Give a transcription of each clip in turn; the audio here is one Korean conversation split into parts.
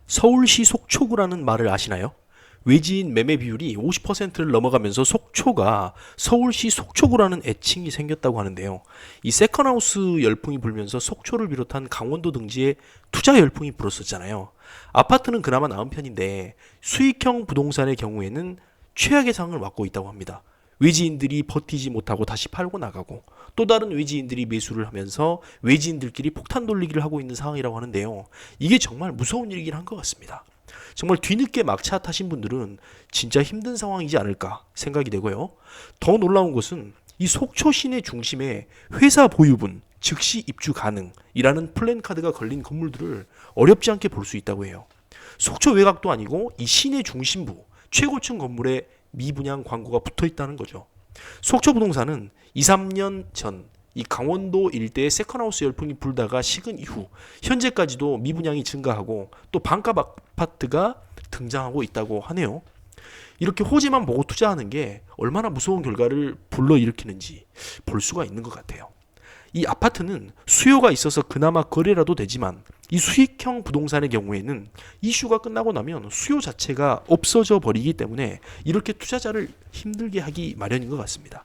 서울시 속초구라는 말을 아시나요? 외지인 매매 비율이 50%를 넘어가면서 속초가 서울시 속초구라는 애칭이 생겼다고 하는데요. 이 세컨하우스 열풍이 불면서 속초를 비롯한 강원도 등지에 투자 열풍이 불었었잖아요. 아파트는 그나마 나은 편인데 수익형 부동산의 경우에는 최악의 상을 맞고 있다고 합니다. 외지인들이 버티지 못하고 다시 팔고 나가고 또 다른 외지인들이 매수를 하면서 외지인들끼리 폭탄 돌리기를 하고 있는 상황이라고 하는데요. 이게 정말 무서운 일이긴 한 것 같습니다. 정말 뒤늦게 막차 타신 분들은 진짜 힘든 상황이지 않을까 생각이 되고요. 더 놀라운 것은 이 속초 시내 중심에 회사 보유분, 즉시 입주 가능이라는 플랜카드가 걸린 건물들을 어렵지 않게 볼 수 있다고 해요. 속초 외곽도 아니고 이 시내 중심부, 최고층 건물에 미분양 광고가 붙어 있다는 거죠. 속초 부동산은 2, 3년 전 이 강원도 일대의 세컨하우스 열풍이 불다가 식은 이후 현재까지도 미분양이 증가하고 또 반값 아파트가 등장하고 있다고 하네요. 이렇게 호재만 보고 투자하는 게 얼마나 무서운 결과를 불러일으키는지 볼 수가 있는 것 같아요. 이 아파트는 수요가 있어서 그나마 거래라도 되지만 이 수익형 부동산의 경우에는 이슈가 끝나고 나면 수요 자체가 없어져 버리기 때문에 이렇게 투자자를 힘들게 하기 마련인 것 같습니다.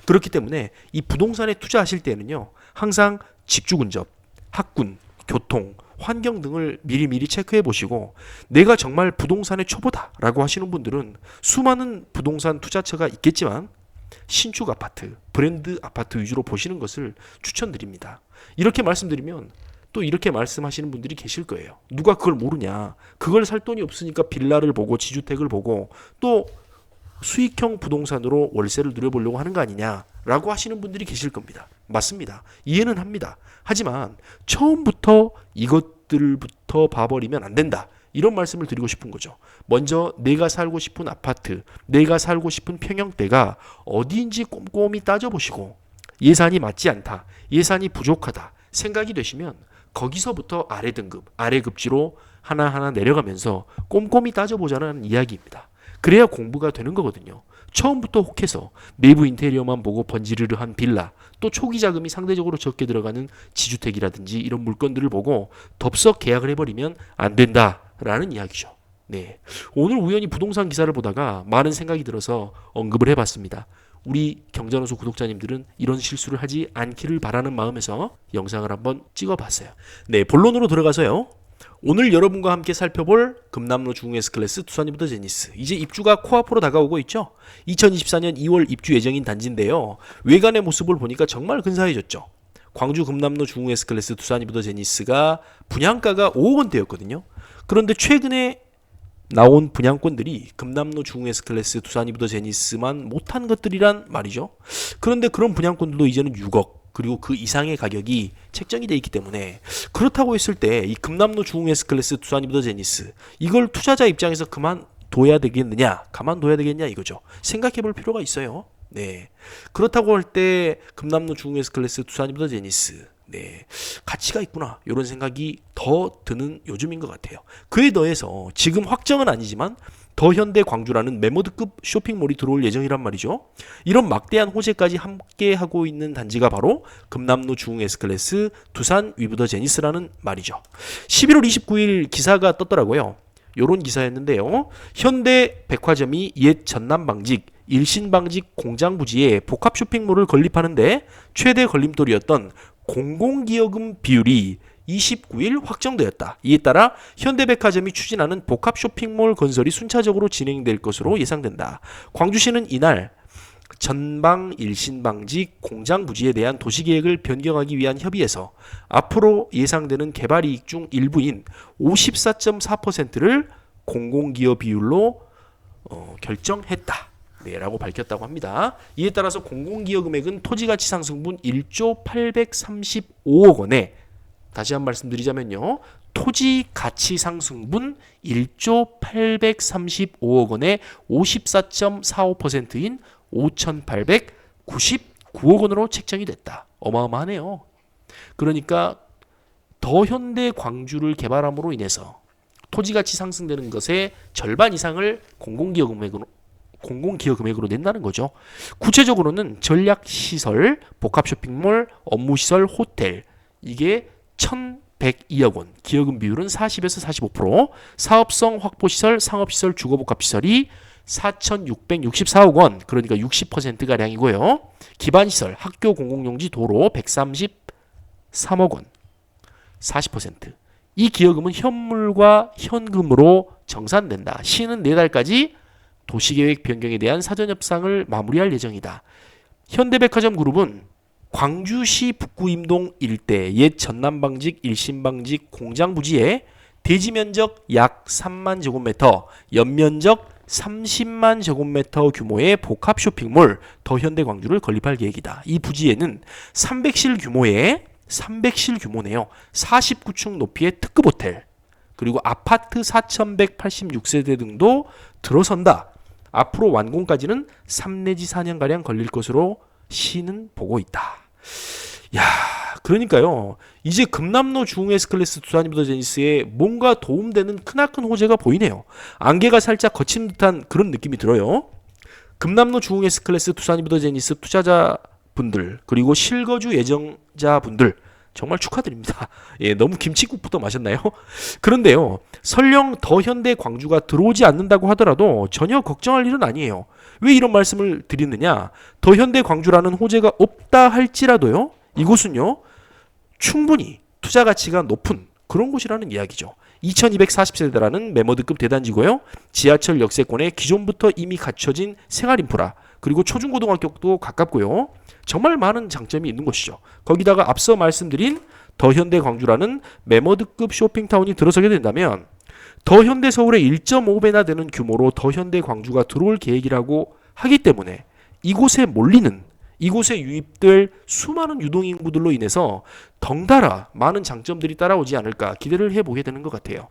그렇기 때문에 이 부동산에 투자하실 때는요, 항상 직주 근접, 학군, 교통, 환경 등을 미리미리 체크해 보시고 내가 정말 부동산의 초보다라고 하시는 분들은 수많은 부동산 투자처가 있겠지만 신축 아파트, 브랜드 아파트 위주로 보시는 것을 추천드립니다. 이렇게 말씀드리면 또 이렇게 말씀하시는 분들이 계실 거예요. 누가 그걸 모르냐? 그걸 살 돈이 없으니까 빌라를 보고 지주택을 보고 또 수익형 부동산으로 월세를 누려보려고 하는 거 아니냐라고 하시는 분들이 계실 겁니다. 맞습니다. 이해는 합니다. 하지만 처음부터 이것들부터 봐버리면 안 된다. 이런 말씀을 드리고 싶은 거죠. 먼저 내가 살고 싶은 아파트, 내가 살고 싶은 평형대가 어디인지 꼼꼼히 따져보시고 예산이 맞지 않다, 예산이 부족하다 생각이 되시면 거기서부터 아래 등급, 아래 급지로 하나하나 내려가면서 꼼꼼히 따져보자는 이야기입니다. 그래야 공부가 되는 거거든요. 처음부터 혹해서 내부 인테리어만 보고 번지르르한 빌라, 또 초기 자금이 상대적으로 적게 들어가는 지주택이라든지 이런 물건들을 보고 덥석 계약을 해버리면 안 된다라는 이야기죠. 네, 오늘 우연히 부동산 기사를 보다가 많은 생각이 들어서 언급을 해봤습니다. 우리 경전호수 구독자님들은 이런 실수를 하지 않기를 바라는 마음에서 영상을 한번 찍어봤어요. 네, 본론으로 들어가서요. 오늘 여러분과 함께 살펴볼 금남로 중흥 S클래스 두산 이브더 제니스, 이제 입주가 코앞으로 다가오고 있죠. 2024년 2월 입주 예정인 단지인데요. 외관의 모습을 보니까 정말 근사해졌죠. 광주 금남로 중흥 S클래스 두산 이브더 제니스가 분양가가 5억 원대였거든요. 그런데 최근에 나온 분양권들이 금남로 중흥 S클래스 두산 이브더 제니스만 못한 것들이란 말이죠. 그런데 그런 분양권들도 이제는 6억 그리고 그 이상의 가격이 책정이 되어 있기 때문에 그렇다고 했을 때 이 금남로 중흥 S클래스 두산 이브더 제니스 이걸 투자자 입장에서 가만둬야 되겠냐 이거죠. 생각해 볼 필요가 있어요. 네, 그렇다고 할 때 금남로 중흥 S클래스 두산 이브더 제니스 네, 가치가 있구나 이런 생각이 더 드는 요즘인 것 같아요. 그에 더해서 지금 확정은 아니지만 더현대 광주라는 메모드급 쇼핑몰이 들어올 예정이란 말이죠. 이런 막대한 호재까지 함께 하고 있는 단지가 바로 금남로 중흥 S클래스 두산 위브더 제니스라는 말이죠. 11월 29일 기사가 떴더라고요. 요런 기사였는데요. 현대 백화점이 옛 전남방직 일신방직 공장 부지에 복합 쇼핑몰을 건립하는데 최대 걸림돌이었던 공공기여금 비율이 29일 확정되었다. 이에 따라 현대백화점이 추진하는 복합 쇼핑몰 건설이 순차적으로 진행될 것으로 예상된다. 광주시는 이날 전방 일신방직 공장 부지에 대한 도시계획을 변경하기 위한 협의에서 앞으로 예상되는 개발이익 중 일부인 54.4%를 공공기여 비율로 결정했다. 네, 라고 밝혔다고 합니다. 이에 따라서 공공기여 금액은 토지가치 상승분 1조 835억 원에 다시 한 말씀드리자면요. 토지 가치 상승분 1조 835억 원에 54.45%인 5,899억 원으로 책정이 됐다. 어마어마하네요. 그러니까 더현대 광주를 개발함으로 인해서 토지 가치 상승되는 것의 절반 이상을 공공기여 금액으로 낸다는 거죠. 구체적으로는 전략시설, 복합쇼핑몰, 업무시설, 호텔 이게 102억 원, 기여금 비율은 40에서 45%, 사업성 확보시설, 상업시설, 주거복합시설이 4,664억 원, 그러니까 60%가량이고요. 기반시설, 학교 공공용지 도로 133억 원, 40%. 이 기여금은 현물과 현금으로 정산된다. 시는 4달까지 도시계획 변경에 대한 사전협상을 마무리할 예정이다. 현대백화점 그룹은 광주시 북구임동 일대 옛 전남방직, 일신방직 공장 부지에 대지 면적 약 3만 제곱미터, 연면적 30만 제곱미터 규모의 복합 쇼핑몰 더현대 광주를 건립할 계획이다. 이 부지에는 300실 규모네요. 49층 높이의 특급 호텔, 그리고 아파트 4,186세대 등도 들어선다. 앞으로 완공까지는 3 내지 4년가량 걸릴 것으로 시는 보고 있다. 야, 그러니까요. 이제 금남로 중흥 S클래스 두산이브더제니스에 뭔가 도움되는 크나큰 호재가 보이네요. 안개가 살짝 거친 듯한 그런 느낌이 들어요. 금남로 중흥 S클래스 두산이브더제니스 투자자분들, 그리고 실거주 예정자분들 정말 축하드립니다. 예, 너무 김치국부터 마셨나요? 그런데요, 설령 더현대 광주가 들어오지 않는다고 하더라도 전혀 걱정할 일은 아니에요. 왜 이런 말씀을 드리느냐? 더현대 광주라는 호재가 없다 할지라도요, 이곳은요, 충분히 투자 가치가 높은 그런 곳이라는 이야기죠. 2240세대라는 매머드급 대단지고요. 지하철 역세권에 기존부터 이미 갖춰진 생활 인프라, 그리고 초중고등학교도 가깝고요. 정말 많은 장점이 있는 곳이죠. 거기다가 앞서 말씀드린 더현대 광주라는 매머드급 쇼핑타운이 들어서게 된다면 더현대 서울의 1.5배나 되는 규모로 더현대 광주가 들어올 계획이라고 하기 때문에 이곳에 유입될 수많은 유동인구들로 인해서 덩달아 많은 장점들이 따라오지 않을까 기대를 해보게 되는 것 같아요.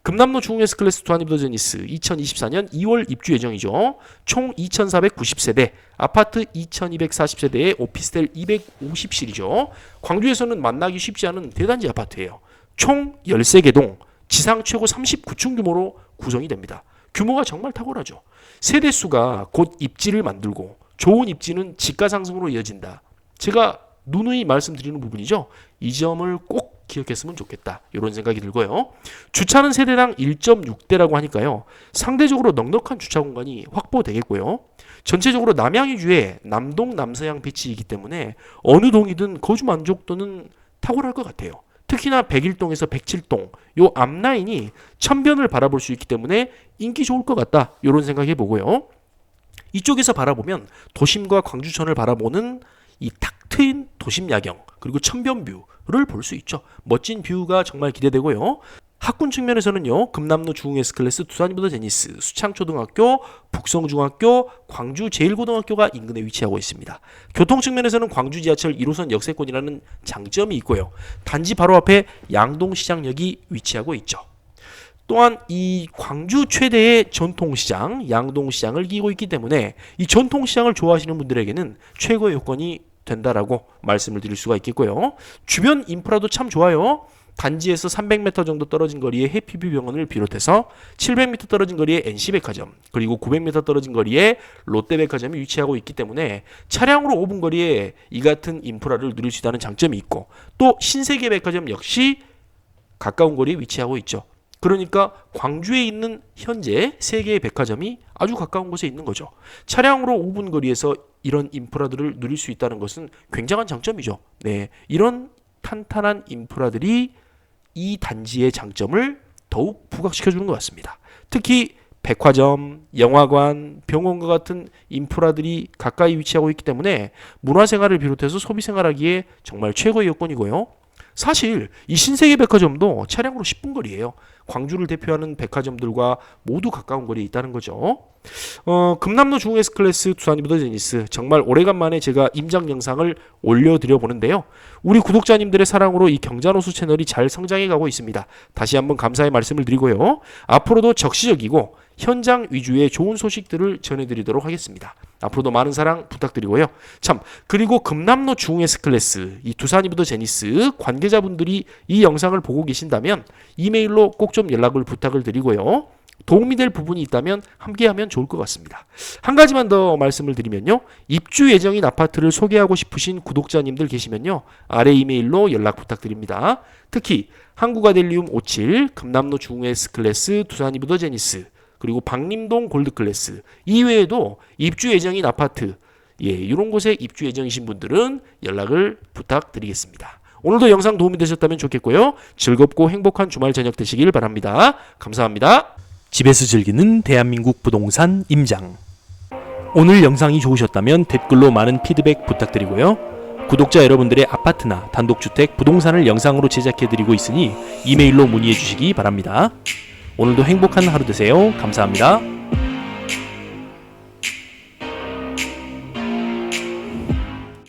금남로 중흥 S클래스 두산이브더제니스 2024년 2월 입주 예정이죠. 총 2,490세대, 아파트 2,240세대에 오피스텔 250실이죠. 광주에서는 만나기 쉽지 않은 대단지 아파트예요. 총 13개 동, 지상 최고 39층 규모로 구성이 됩니다. 규모가 정말 탁월하죠. 세대수가 곧 입지를 만들고 좋은 입지는 지가 상승으로 이어진다. 제가 누누이 말씀드리는 부분이죠. 이 점을 꼭 기억했으면 좋겠다. 이런 생각이 들고요. 주차는 세대당 1.6대라고 하니까요. 상대적으로 넉넉한 주차 공간이 확보되겠고요. 전체적으로 남양유주의 남동 남서양 배치이기 때문에 어느 동이든 거주 만족도는 탁월할 것 같아요. 특히나 101동에서 107동 요 앞라인이 천변을 바라볼 수 있기 때문에 인기 좋을 것 같다. 이런 생각해 보고요. 이쪽에서 바라보면 도심과 광주천을 바라보는 이 탁 트인 도심 야경, 그리고 천변 뷰를 볼 수 있죠. 멋진 뷰가 정말 기대되고요. 학군 측면에서는요, 금남로 중흥 S클래스 두산이브더제니스, 수창초등학교, 북성중학교, 광주 제1고등학교가 인근에 위치하고 있습니다. 교통 측면에서는 광주 지하철 1호선 역세권이라는 장점이 있고요. 단지 바로 앞에 양동시장역이 위치하고 있죠. 또한 이 광주 최대의 전통시장, 양동시장을 끼고 있기 때문에 이 전통시장을 좋아하시는 분들에게는 최고의 요건이 된다라고 말씀을 드릴 수가 있겠고요. 주변 인프라도 참 좋아요. 단지에서 300m 정도 떨어진 거리에 해피뷰 병원을 비롯해서 700m 떨어진 거리에 NC백화점, 그리고 900m 떨어진 거리에 롯데백화점이 위치하고 있기 때문에 차량으로 5분 거리에 이 같은 인프라를 누릴 수 있다는 장점이 있고, 또 신세계백화점 역시 가까운 거리에 위치하고 있죠. 그러니까 광주에 있는 현재 3개의 백화점이 아주 가까운 곳에 있는 거죠. 차량으로 5분 거리에서 이런 인프라들을 누릴 수 있다는 것은 굉장한 장점이죠. 네, 이런 탄탄한 인프라들이 이 단지의 장점을 더욱 부각시켜주는 것 같습니다. 특히 백화점, 영화관, 병원과 같은 인프라들이 가까이 위치하고 있기 때문에 문화생활을 비롯해서 소비생활하기에 정말 최고의 여건이고요. 사실 이 신세계백화점도 차량으로 10분 거리예요. 광주를 대표하는 백화점들과 모두 가까운 거리에 있다는 거죠. 금남로 중흥 S클래스 두산이브더제니스, 정말 오래간만에 제가 임장 영상을 올려드려 보는데요. 우리 구독자님들의 사랑으로 이 경자노수 채널이 잘 성장해 가고 있습니다. 다시 한번 감사의 말씀을 드리고요. 앞으로도 적시적이고 현장 위주의 좋은 소식들을 전해드리도록 하겠습니다. 앞으로도 많은 사랑 부탁드리고요. 참, 그리고 금남로 중흥 S클래스, 이 두산이브더제니스 관계자분들이 이 영상을 보고 계신다면 이메일로 꼭 좀 연락을 부탁을 드리고요. 도움이 될 부분이 있다면 함께하면 좋을 것 같습니다. 한 가지만 더 말씀을 드리면요. 입주 예정인 아파트를 소개하고 싶으신 구독자님들 계시면요. 아래 이메일로 연락 부탁드립니다. 특히 한국아델리움 57, 금남로 중흥 S클래스, 두산 이브더 제니스, 그리고 박림동 골드클래스 이외에도 입주 예정인 아파트 이런 곳에 입주 예정이신 분들은 연락을 부탁드리겠습니다. 오늘도 영상 도움이 되셨다면 좋겠고요. 즐겁고 행복한 주말 저녁 되시길 바랍니다. 감사합니다. 집에서 즐기는 대한민국 부동산 임장. 오늘 영상이 좋으셨다면 댓글로 많은 피드백 부탁드리고요. 구독자 여러분들의 아파트나 단독주택, 부동산을 영상으로 제작해드리고 있으니 이메일로 문의해 주시기 바랍니다. 오늘도 행복한 하루 되세요. 감사합니다.